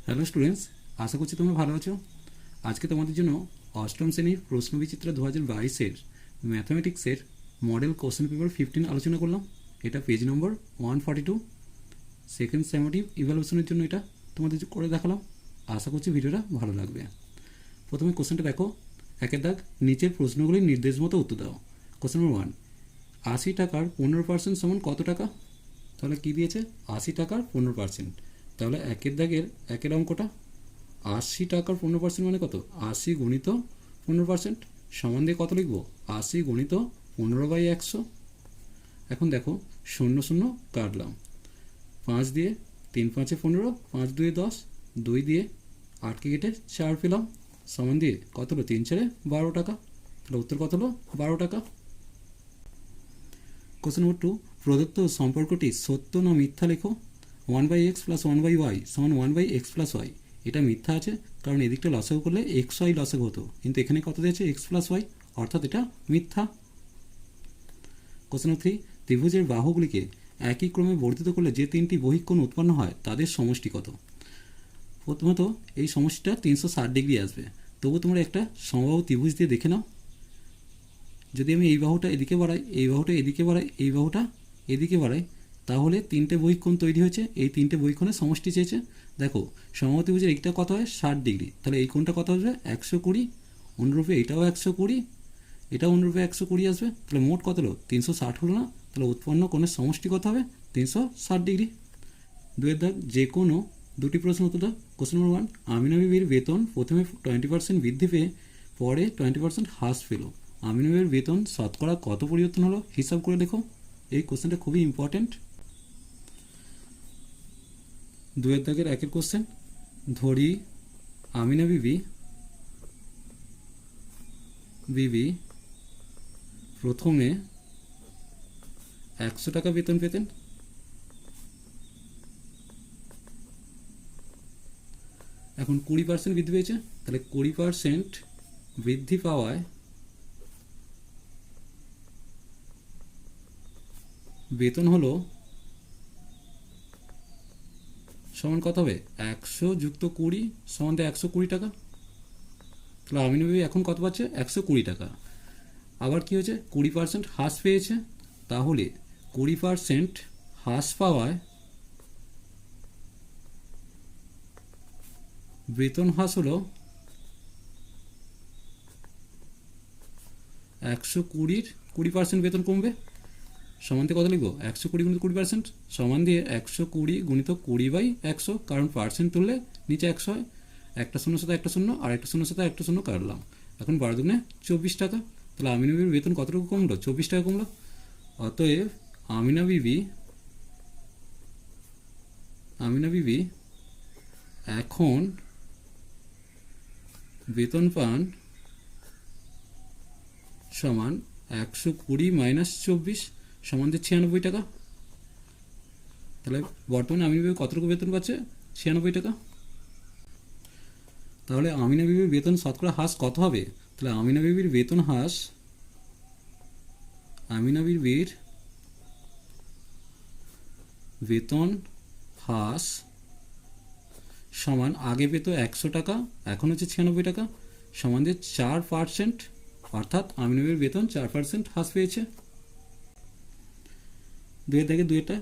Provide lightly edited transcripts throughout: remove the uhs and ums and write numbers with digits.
Hello students, আশা করছি তোমরা ভালো আছো। আজকে তোমাদের জন্য অষ্টম শ্রেণীর প্রশ্নবিচিত্র 2022-এর ম্যাথামেটিক্সের মডেল কোশ্চেন পেপার 15 আলোচনা করলাম। এটা পেজ নম্বর 142। সেকেন্ড সেমেটিভ ইভ্যালুয়েশনের জন্য এটা তোমাদের করে দেখালাম। আশা করছি ভিডিওটা ভালো লাগবে। প্রথমে কোশ্চেনটা দেখো, একের দাগ, নিচের প্রশ্নগুলির নির্দেশ মতো উত্তর দাও। কোশ্চেন নম্বর 1, 80 টাকার 15% সমান কত টাকা? তাহলে কী দিয়েছে? 80 টাকার 15%। তাহলে একের দাগের একের অঙ্কটা 80 টাকার 15% মানে কত? 80 গুণিত 15% সমান দিয়ে কত লিখব? 80 গুণিত 15/100। এখন দেখো, 0 0 কাটলাম, 5 দিয়ে 3 5 15, 5 2 10, 2 দিয়ে 8কে কেটে 4 পেলাম, সমান দিয়ে কত হলো? 3 4 12 টাকা। তাহলে উত্তর কত হলো? 12 টাকা। কোশ্চেন নম্বর 2, প্রদত্ত সম্পর্কটি সত্য না মিথ্যা লেখো। 1/x + 1/y সমান 1/x + y। এটা মিথ্যা আছে, কারণ এদিকটা লসাগু করলে xy লসাগু হতো, কিন্তু এখানে কত দিয়েছে? x + y, অর্থাৎ এটা মিথ্যা। কোশ্চেন নম্বর 3, ত্রিভুজের বাহুগুলিকে একই ক্রমে বর্ধিত করলে যে তিনটি বহিঃকোণ উৎপন্ন হয় তাদের সমষ্টি কত? প্রথমত এই সমষ্টিটা 360 ডিগ্রি আসবে। তবু তোমরা একটা সমবাহু ত্রিভুজ দিয়ে দেখে নাও। যদি আমি এই বাহুটা এদিকে বাড়াই, এই বাহুটা এদিকে বাড়াই, এই বাহুটা এদিকে বাড়াই, তাহলে তিনটে বহিঃকোণ তৈরি হয়েছে। এই তিনটে বহিঃকোণের সমষ্টি চেয়েছে। দেখো, সমবাহু ত্রিভুজের এইটা কত হয়? 60 ডিগ্রি। তাহলে এই কোণটা কত আসবে? 120। অনুরূপে এটাও 120, এটাও অনুরূপে 120 আসবে। তাহলে মোট কত হলো? 360 হলো না? তাহলে উৎপন্ন কোণের সমষ্টি কত হবে? 360 ডিগ্রি। দুয়ের দাগ, যে কোনো দুটি প্রশ্ন উত্তর দাও। কোশ্চেন নম্বর 1, আমিনা বিবির বেতন প্রথমে 20% বৃদ্ধি পেয়ে পরে 20% হ্রাস পেল। আমিনা বিবির বেতন শতকরা কত পরিবর্তন হলো? হিসাব করে লেখো। এই কোশ্চেনটা খুবই ইম্পর্টেন্ট। দুয়ের দাগের একের কোশ্চেন, ধরি আমিনা বিবি প্রথমে 100 টাকা বেতন পেতেন। এখন 20% বৃদ্ধি পেয়েছে। তাহলে 20% বৃদ্ধি পাওয়ায় বেতন হলো সমান কত হবে? 100 যুক্ত 20 সমান 120 টাকা। তাহলে আমিনা বিবি এখন কত পাচ্ছে? 120 টাকা। আবার কি হয়েছে? 20% হ্রাস পেয়েছে। তাহলে 20% হ্রাস পাওয়ায় বেতন হ্রাস হলো 120-র 20% বেতন কমবে। সমান দিয়ে কত লিখবো? 120 গুণিত 20% সমান দিয়ে 120 গুণিত 20/100, কারণ পার্সেন্ট তুললে নিচে 100 হয়। একটা শূন্যর সাথে একটা শূন্য, আর একটা শূন্যর সাথে একটা শূন্য কাটলাম। এখন 12 দুগুণে 24 টাকা। তাহলে আমিনা বিবির বেতন কতটুকু কমলো? 24 টাকা কমলো। অতএব আমিনা বিবি এখন বেতন পান সমান 120 - 24 সমান 96 টাকা। তাহলে বর্তমানে আমিনা বিবি কতটুকু বেতন পাচ্ছে? 96 টাকা। তাহলে আমিনা বিবির বেতন শতকরা হ্রাস কত হবে? তাহলে আমিনা বিবির বেতন হ্রাস সমান, আগে পেত 100 টাকা, এখন হচ্ছে 96 টাকা, সমান দিয়ে 4%, অর্থাৎ আমিনা বিবির বেতন 4% হ্রাস পেয়েছে। দুয়ের দাগে দুয়েটা,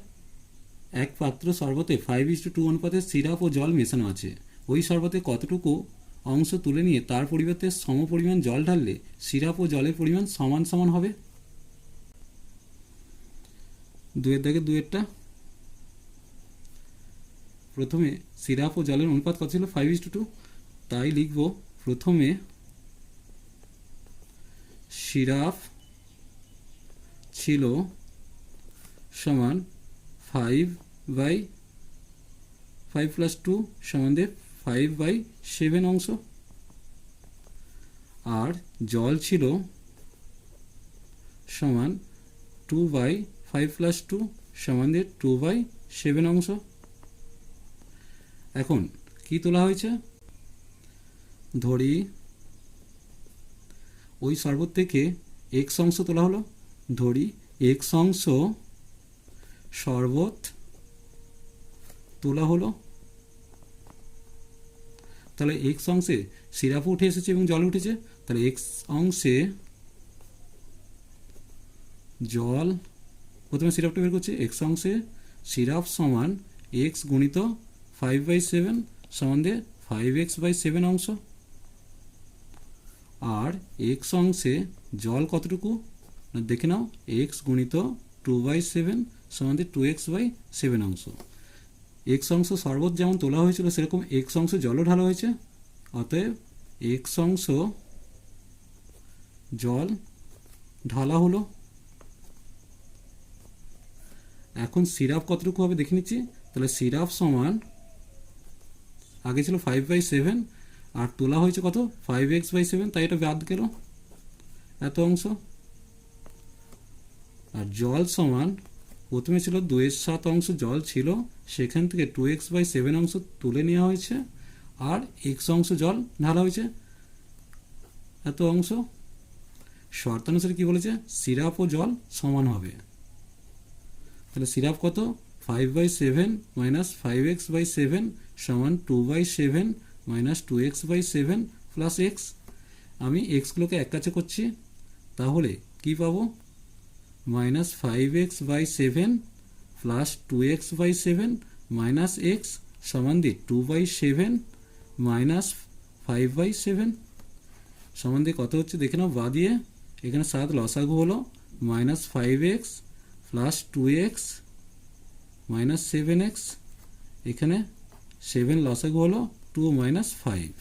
এক পাত্র শরবতে 5:2 অনুপাতে সিরাপ ও জল মেশানো আছে। ওই শরবতে কতটুকু অংশ তুলে নিয়ে তার পরিবর্তে সম পরিমাণ জল ঢাললে সিরাপ ও জলের পরিমাণ সমান সমান হবে? দুয়ের দাগে দুয়েরটা, প্রথমে সিরাপ ও জলের অনুপাত কত ছিল? 5:2। তাই লিখব, প্রথমে সিরাপ ছিল সমান 5/5 + 2 সমান 5/7 অংশ, আর জল ছিল সমান 2/5 + 2 সমান 2/7 অংশ। এখন কি তোলা হয়েছে? ধরি ওই শরবত থেকে x অংশ তোলা হলো। ধরি x অংশ শরবত তোলা হলো। তাহলে এক্স অংশে সিরাপও উঠে এসেছে এবং জল উঠেছে, তাহলে এক্স অংশে জল, প্রথমে সিরাপটা বের করছি, এক্স অংশে সিরাপ সমান এক্স গুণিত 5/7 সমান দিয়ে 5x/7 অংশ, আর এক্স অংশে জল কতটুকু না দেখে নাও, এক্স গুণিত 2/7 সমান দিয়ে 2x/7 অংশ। এক্স অংশ শরবত যেমন তোলা হয়েছিল সেরকম এক্স অংশ জলও ঢালা হয়েছে, অতএব এক্স অংশ জল ঢালা হলো। এখন সিরাপ কতটুকু হবে দেখে নিচ্ছি, তাহলে সিরাপ সমান আগে ছিল 5/7 আর তোলা হয়েছে কত 5x/7, তাই এটা বাদ গেল এত অংশ। আর জল সমান প্রথমে ছিল 2/7 অংশ জল ছিল, সেখান থেকে 2x/7 অংশ তুলে নেওয়া হয়েছে, আর এক্স অংশ জল ঢালা হয়েছে এত অংশ। শর্তানুসারে কি বলেছে, সিরাপ ও জল সমান হবে। তাহলে সিরাপ কত 5/7 মাইনাস 5x/7 সমান 2/7 মাইনাস 2x/7 প্লাস এক্স। আমি এক্সগুলোকে এক কাছে করছি, তাহলে কি পাবো, minus 5x/7 plus 2x/7 minus x সমান দিয়ে 2/7 মাইনাস 5/7 সমান দিয়ে কত হচ্ছে দেখে নাও বা দিয়ে, এখানে 7 লসাগু হলো minus 5x plus 2x minus 7x, এখানে 7 লসাগু হলো 2 মাইনাস 5,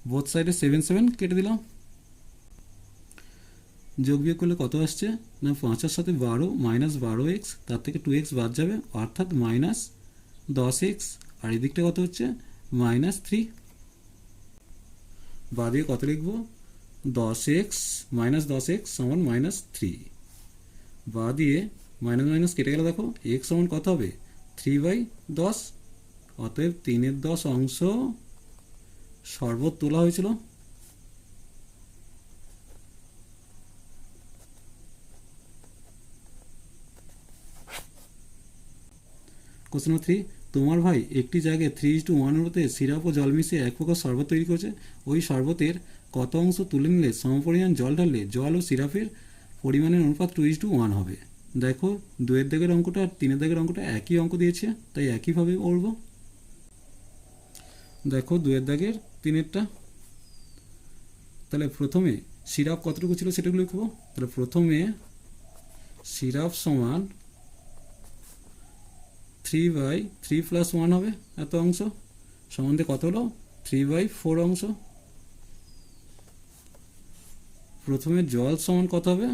বোথ সাইডে 7 কেটে দিলাম। যোগ বিয়োগ করলে কত আসছে না 5-এর সাথে 12 মাইনাস 12x, তার থেকে 2x বাদ যাবে অর্থাৎ মাইনাস 10x, আর এদিকটা কত হচ্ছে মাইনাস 3। বা দিয়ে কত লিখবো 10x মাইনাস 10x সমান মাইনাস 3, বা দিয়ে মাইনাস মাইনাস কেটে গেলে দেখো x সমান কত হবে 3/10, অতএব 3/10 অংশ শরবত তোলা হয়েছিল। কোশ্চেন নম্বর 3, তোমার ভাই একটি জায়গায় 3:1 অনুপাতে সিরাপ ও জল মিশিয়ে এক প্রকার শরবত তৈরি করেছে, ওই শরবতের কত অংশ তুলে নিলে সমপরিমাণ জল ঢাললে জল ও সিরাপের পরিমাণের অনুপাত 2:1 হবে। দেখো 2-এর দাগের অঙ্কটা আর 3-এর দাগের অঙ্কটা একই অঙ্ক দিয়েছে, তাই একইভাবে করব। দেখো 2-এর দাগের 3-এরটা, তাহলে প্রথমে সিরাপ কতটুকু ছিল সেটাগুলো লিখবো। তাহলে প্রথমে সিরাপ সমান 3/3 প্লাস 1 হবে এত অংশ, সম্বন্ধে কত হলো 3/4 অংশ। প্রথমে জল সমান কত হবে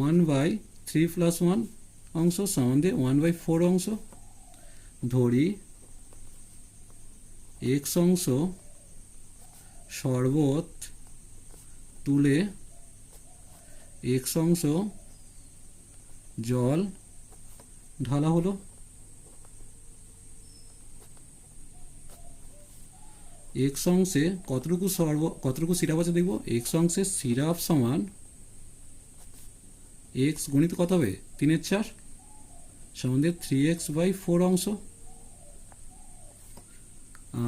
1/3 প্লাস 1 অংশ সম্বন্ধে 1/4 অংশ। ধরি এক্স অংশ শরবত তুলে এক্স অংশ জল ঢালা হলো। এক্স অংশে কতটুকু সিরাপ আছে দেখব, এক্স অংশে সিরাপ সমান এক্স গুণিত কত হবে 3/4 সমান 3x/4 অংশ,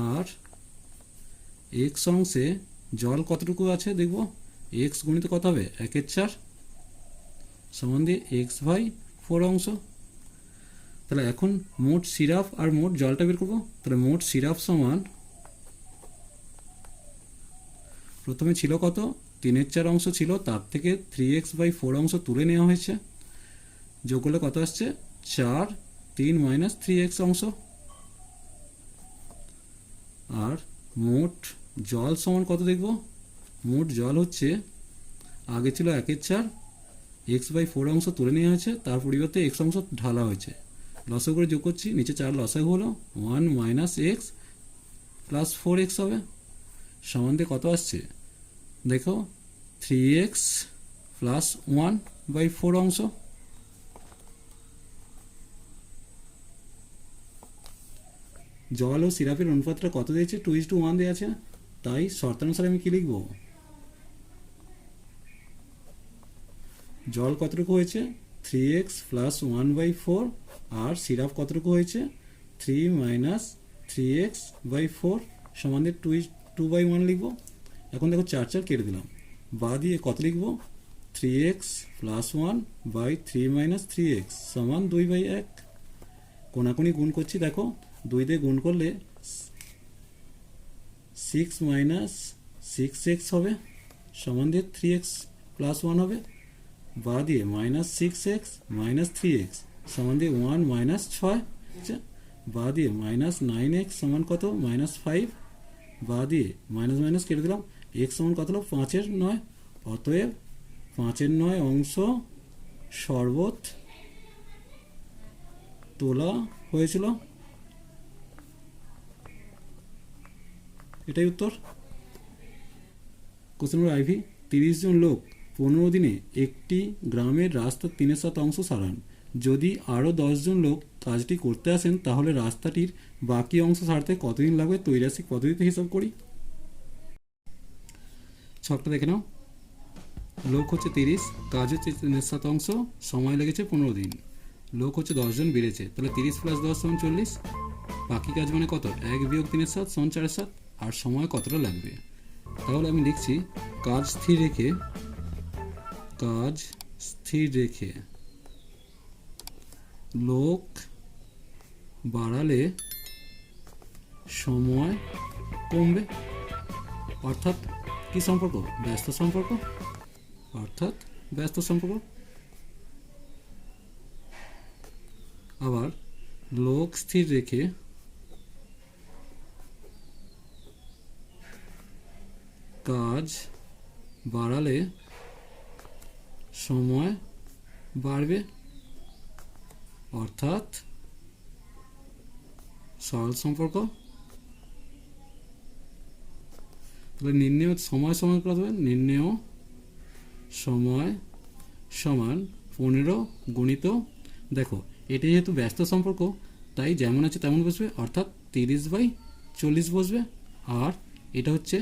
আর এক্স অংশে জল কতটুকু আছে দেখব, এক্স গুণিত কত হবে 1/4 সমান x/4 অংশ। তাহলে এখন মোট সিরাপ আর মোট জলটা বের করবো। তাহলে মোট সিরাপ সমান প্রথমে ছিল কত 3/4 অংশ ছিল, তার থেকে 3x/4 অংশ তুলে নেওয়া হয়েছে, যোগ করলে কত আসছে 4 3 মাইনাস 3x অংশ। আর মোট জল সমান কত দেখব, মোট জল হচ্ছে আগে ছিল 1/4, x/4 অংশ তুলে নেওয়া হয়েছে, তার পরিবর্তে x অংশ ঢালা হয়েছে, লসাগু করে যোগ করছি, নিচে 4 লসাগু হলো 1 মাইনাস x প্লাস 4x হবে, সমান দিয়ে কত আসছে দেখো 3x প্লাস 1/4 অংশ। জল ও সিরাপের অনুপাতটা কত দিয়েছে 2:1 দেওয়া আছে, তাই শর্তানুসারে আমি কি লিখব, জল কতটুকু হয়েছে 3x প্লাস 1/4 আর সিরাপ কতটুকু হয়েছে 3 মাইনাস 3x/4 সমান দিয়ে 2/1 লিখবো। এখন দেখো 4 কেটে দিলাম, বা দিয়ে কত লিখবো? 3x + 1/3 - 3x সমান 2/1। কোনাকুনি গুণ করছি, দেখো 2 দিয়ে গুণ করলে 6 - 6x হবে সমান দিয়ে 3x + 1 হবে, বা দিয়ে -6x - 3x সমান দিয়ে 1 - 6, বা দিয়ে -9x সমান কত? -5, বা দিয়ে মাইনাস কেটে দিলাম, x সমান কত হলো? 5/9। অতএব 5/9 অংশ শরবত তোলা হয়েছিল। এটাই উত্তর। কোশ্চেন নম্বর IV, 30 জন লোক 15 দিনে একটি গ্রামের রাস্তার 3/7 অংশ সারান। যদি আরও 10 জন লোক কাজটি করতে আসেন তাহলে রাস্তাটির বাকি অংশ সারতে কতদিন লাগবে? ত্রৈরাশিক পদ্ধতিতে হিসাব করি। ছকটা দেখে নাও। লোক হচ্ছে 30, কাজ হচ্ছে 3/7 অংশ, সময় লেগেছে 15 দিন। লোক হচ্ছে 10 জন বেড়েছে, তাহলে 30 + 10 = 40। বাকি কাজ মানে কত? 1 - 3/7 = 4/7। আর সময় কতটা লাগবে? তাহলে আমি লিখছি কাজ স্থির রেখে লোক বাড়ালে সময় কমবে। অর্থাৎ কি সম্পর্ক? ব্যস্ত সম্পর্ক। অর্থাৎ ব্যস্ত সম্পর্ক। আবার লোক স্থির রেখে কাজ বাড়ালে সময় বাড়বে। অর্থাৎ সরল সম্পর্ক। তাহলে নির্ণেয় সময় সমান কত হবে? নির্ণেয় সময় সমান 15 গুণিত, দেখো এটা যেহেতু ব্যস্ত সম্পর্ক তাই যেমন আছে তেমন বসবে, অর্থাৎ 30/40 বসবে। আর এটা হচ্ছে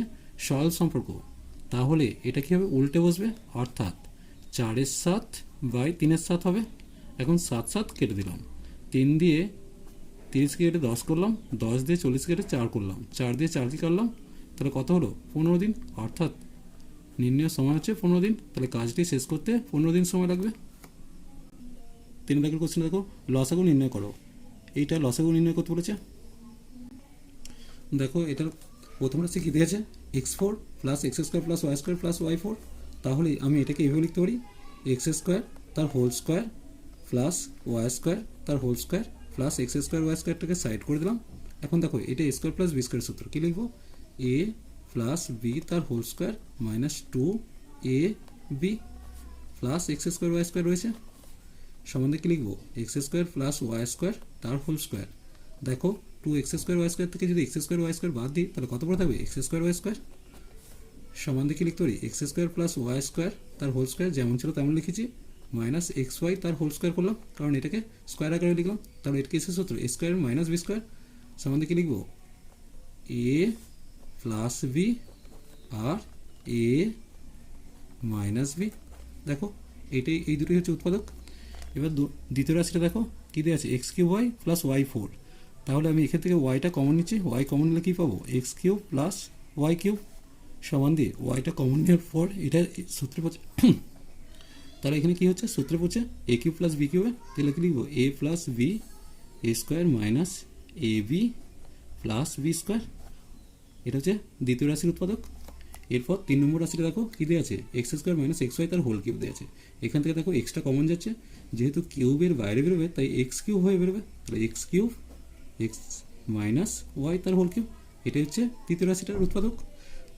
সরল সম্পর্ক, তাহলে এটা কী হবে? উল্টে বসবে, অর্থাৎ 4/7/3/7 হবে। এখন 7 কেটে দিলাম, 3 দিয়ে 30 কেটে 10 করলাম, 10 দিয়ে 40 কেটে 4 করলাম, 4 দিয়ে 4 কাটলাম, তাহলে কত হলো? 15 দিন। অর্থাৎ নির্ণয় সময় হচ্ছে 15 দিন। তাহলে কাজটি শেষ করতে 15 দিন সময় লাগবে। 3 দাগের কোশ্চেন দেখো, লসাগু নির্ণয় করো। এইটা লসাগু নির্ণয় করতে বলেছে। দেখো এটার প্রথম রাশি কী দিয়েছে? x4 + x² + y² + y4। তাহলে আমি এটাকে এভাবে লিখতে পারি, x² তার হোল স্কোয়ার প্লাস y² তার হোল স্কোয়ার প্লাস x² y²টাকে সাইড করে দিলাম। এখন দেখো এটা a² + b² সূত্র। কী লিখবো? a + b তার whole square -2ab plus x² y² রয়েছে সম্বন্ধে কী লিখবো? x² + y² তার হোল স্কোয়ার। দেখো 2x² y² থেকে যদি x² y² বাদ দিই তাহলে কত পড়ে থাকবে? x² y² সম্বন্ধে কী লিখতে পারি? x² + y² তার হোল স্কোয়ার, যেমন ছিল তেমন লিখেছি, -xy তার হোল স্কোয়ার করলাম কারণ এটাকে স্কোয়ার আকারে লিখলাম। তাহলে এটা কিসের সূত্র? a² - b² সম্বন্ধে কী লিখবো? a + b R a - b। দেখো এই দুটোই হচ্ছে উৎপাদক। এবার দ্বিতীয় রাশিটা দেখো কী দিয়ে আছে? x³ y + y4। তাহলে আমি এখান থেকে ওয়াইটা কমন নিচ্ছি, ওয়াই কমন নিলে কী পাবো? x³ + y³ সমান দিয়ে ওয়াইটা কমন নেওয়ার পর এটা সূত্রে পড়ছে। তাহলে এখানে কী হচ্ছে? সূত্রে পড়ছে a³ + b³ তাহলে কী লিখবো? a + b a² - ab + b²। এটা হচ্ছে দ্বিতীয় রাশির উৎপাদক। এরপর 3 নম্বর রাশিটা দেখো কী দিয়ে আছে? x² - xy তার হোল কিউব দিয়ে আছে। এখান থেকে দেখো এক্সটা কমন যাচ্ছে, যেহেতু কিউবের বাইরে বেরোবে তাই x³ হয়ে বেরোবে। তাহলে x³ x - y তার হোল কিউব। এটা হচ্ছে তৃতীয় রাশিটার উৎপাদক।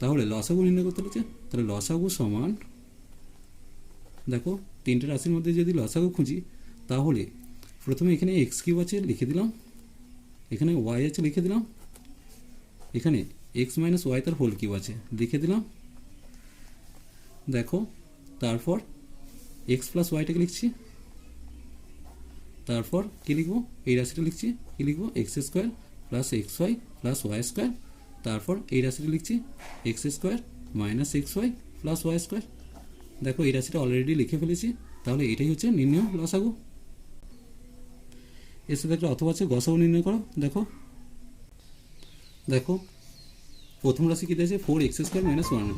তাহলে লসাগু নির্ণয় করতে হচ্ছে। তাহলে লসাগু সমান, দেখো 3টে রাশির মধ্যে যদি লসাগু খুঁজি তাহলে প্রথমে এখানে x³ আছে লিখে দিলাম, এখানে y আছে লিখে দিলাম, এখানে x - y তার হোল কিউব আছে লিখে দিলাম। দেখো তারপর x + yটাকে লিখছি, তারপর কী লিখবো? এই রাশিটা লিখছি, কী লিখবো? x² + xy + y²। তারপর এই রাশিটা লিখছি x² - xy + y²। দেখো এই রাশিটা অলরেডি লিখে ফেলেছি। তাহলে এটাই হচ্ছে নির্ণয় লসাগু। এর সাথে একটা অথবা আছে, গসাগু নির্ণয় করো। দেখো দেখো প্রথম রাশি কী দিয়েছে 4x² - 1,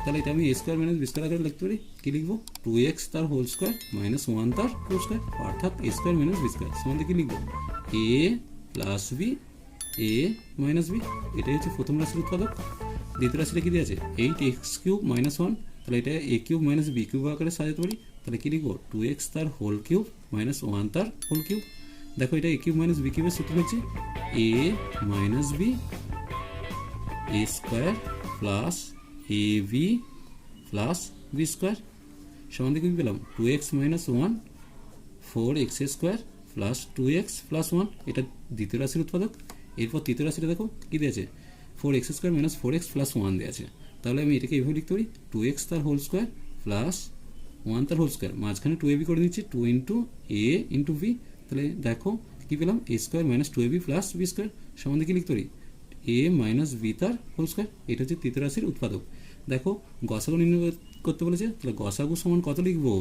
তাহলে এটা আমি a² - b² আকারে লিখতে পারি। কী লিখবো? 2x তার হোল স্কোয়ার মাইনাস 1 তার হোল স্কোয়ার, অর্থাৎ a² - b² সমান কী লিখবো? a plus b, a minus b. এটাই হচ্ছে প্রথম রাশির উৎপাদক। দ্বিতীয় রাশিটা কী দিয়েছে? 8x³ - 1, তাহলে এটা a³ - b³ আকারে সাজাতে পারি। তাহলে কী লিখবো? 2x তার হোল কিউব মাইনাস 1 তার হোল কিউব। দেখো এটা a³ - b³ সূত্র হচ্ছে a minus b a square plus a b plus b square সমান দিকে কী পেলাম? 2x - 1 4x² plus 2x plus 1। এটা দ্বিতীয় রাশির উৎপাদক। এরপর তৃতীয় রাশিটা দেখো কী দিয়েছে? 4x² - 4x প্লাস 1 দিয়েছে। তাহলে আমি এটাকে এইভাবে লিখতে পারি 2x তার হোল স্কোয়ার প্লাস 1 তার হোল স্কোয়ার, মাঝখানে 2ab করে দিচ্ছি, 2 ইন্টু a ইন্টু বি। তাহলে দেখো কী পেলাম? a² - 2ab plus b square সমান দিকে লিখতে পারি a মাইনাস বি তার হোল স্কোয়ার। এটা হচ্ছে তৃতীয় রাশির উৎপাদক। দেখো গসাগু নির্ণয় করতে বলেছে, তাহলে গসাগু সমান কত লিখবো?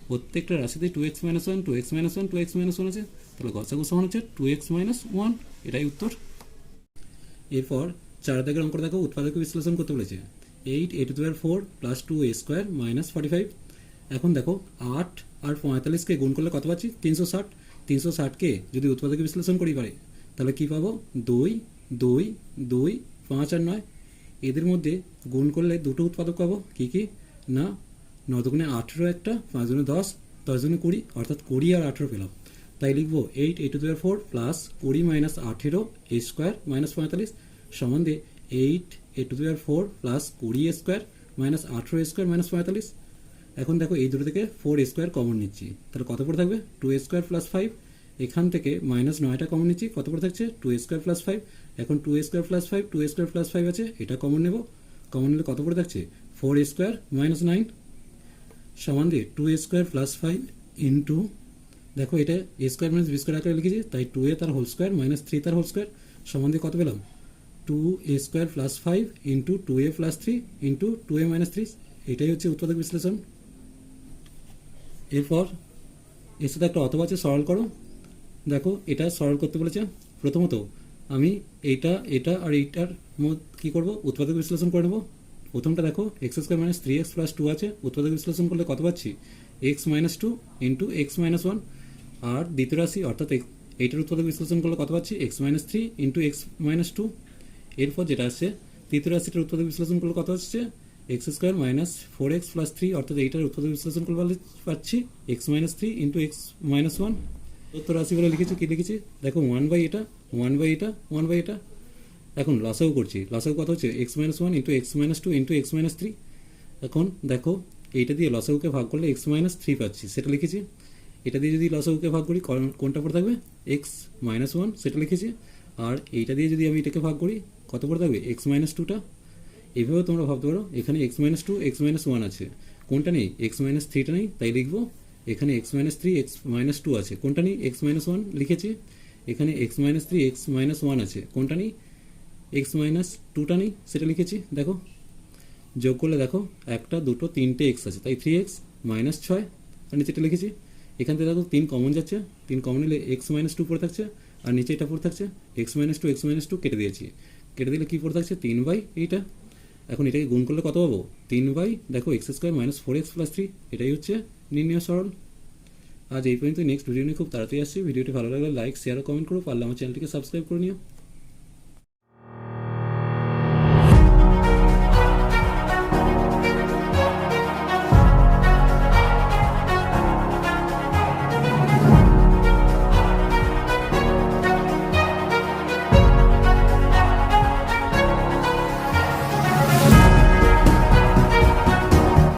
প্রত্যেকটা রাশিতে 2x - 1 2x - 1 2x - 1 আছে, তাহলে গসাগু সমান হচ্ছে 2x - 1। এটাই উত্তর। এরপর 4 দাগের অঙ্ক দেখো, উৎপাদকে বিশ্লেষণ করতে বলেছে। 8a² plus 2a² minus 45। এখন দেখো 8 আর 45কে গুণ করলে কত পাচ্ছি? 360। 360কে যদি উৎপাদকে বিশ্লেষণ করি পারে, তাহলে কী পাবো? 2 2 2 5 আর 9। এদের মধ্যে গুণ করলে দুটো উৎপাদক পাবো। কী কী? না 9 দুগুণে 18 একটা, 5 দুগুণে 10, 10 দুগুণে 20, অর্থাৎ 20 আর 18 পেলাম। তাই লিখবো 8a² plus 20 minus 18 a² minus 45 সমান দিয়ে 8a² plus 20a² minus 18a² minus 45। এখন দেখো এই দুটো থেকে 4a² কমন নিচ্ছি, তাহলে কত পড়ে থাকবে? 2a² plus 5। এখান থেকে মাইনাস 9টা কমন নিচ্ছি, কত পড়ে থাকছে? 2a² plus 5। এখন 2a² প্লাস 5, 2a² প্লাস 5 আছে, এটা কমন নেব। কমন নিলে কত পড়ে থাকছে? 4a² মাইনাস 9 সমান দিয়ে 2a² প্লাস 5 ইন্টু, দেখো এটা a² মাইনাস b² আকারে লিখেছি, তাই 2a তার হোল স্কোয়ার মাইনাস 3 তার হোল স্কোয়ার সমান দিয়ে কত পেলাম? 2a² plus 5 into 2a plus 3 into 2a minus 3। এটাই হচ্ছে উৎপাদক বিশ্লেষণ। এরপর এর সাথে একটা অথবা আছে, সরল করো। দেখো এটা সরল করতে বলেছে। প্রথমত আমি এটা এটা আর এইটার মধ্যে কী করবো? উৎপাদক বিশ্লেষণ করে নেবো। প্রথমটা দেখো x² - 3x প্লাস 2 আছে, উৎপাদক বিশ্লেষণ করলে কত পাচ্ছি? x - 2 into x - 1। আর দ্বিতীয় রাশি অর্থাৎ এইটার উৎপাদক বিশ্লেষণ করলে কত পাচ্ছি? x - 3 into x - 2। এরপর যেটা আসছে তৃতীয় রাশিটার উৎপাদক বিশ্লেষণ করলে কত হচ্ছে? x² মাইনাস 4x প্লাস 3, অর্থাৎ এইটার উৎপাদক বিশ্লেষণ করলে পাচ্ছি x - 3 ইন্টু x - 1। উত্তর রাশিগুলো লিখেছি, কী লিখেছি? দেখো 1/, এটা 1/, এটা 1/, এটা। এখন লসাগু করছি, লসাগু কত হচ্ছে? x - 1 into x - 2 into x - 3। এখন দেখো এইটা দিয়ে লসাগুকে ভাগ করলে x - 3 পাচ্ছি, সেটা লিখেছি। এটা দিয়ে যদি লসাগুকে ভাগ করি কোনটা পড়ে থাকবে? x - 1, সেটা লিখেছি। আর এইটা দিয়ে যদি আমি এটাকে ভাগ করি কত পড়ে থাকবে? x - 2টা। এইভাবে তোমরা ভাবতে পারো এখানে x - 2 x - 1 আছে, কোনটা নেই? x - 3টা নেই, তাই লিখবো এখানে x - 3 x - 2 আছে, কোনটা নেই? x - 1 লিখেছি। এখানে x - 3 x - 1 আছে, কোনটা নেই? x - 2টা নেই, সেটা লিখেছি। দেখো যোগ করলে দেখো একটা দুটো তিনটে x আছে, তাই 3x মাইনাস 6 আর নিচেটা লিখেছি। এখান থেকে দেখো 3 কমন যাচ্ছে, 3 কমন নিলে x - 2 পড়ে থাকছে, আর নিচে এটা পড়ে থাকছে x - 2 x - 2 কেটে দিয়েছি। কেটে দিলে কী পড়ে থাকছে? 3/, এইটা। এখন এটাকে গুণ করলে কত পাবো? 3/, দেখো x² মাইনাস 4x প্লাস 3। এটাই হচ্ছে নির্ণয় সরল। আজ এই পর্যন্ত। নেক্সট ভিডিও নিয়ে খুব তাড়াতাড়ি আসছি। ভিডিওটি ভালো লাগলে লাইক শেয়ার ও কমেন্ট করো, পারলে আমার চ্যানেলটিকে সাবস্ক্রাইব করে নিও।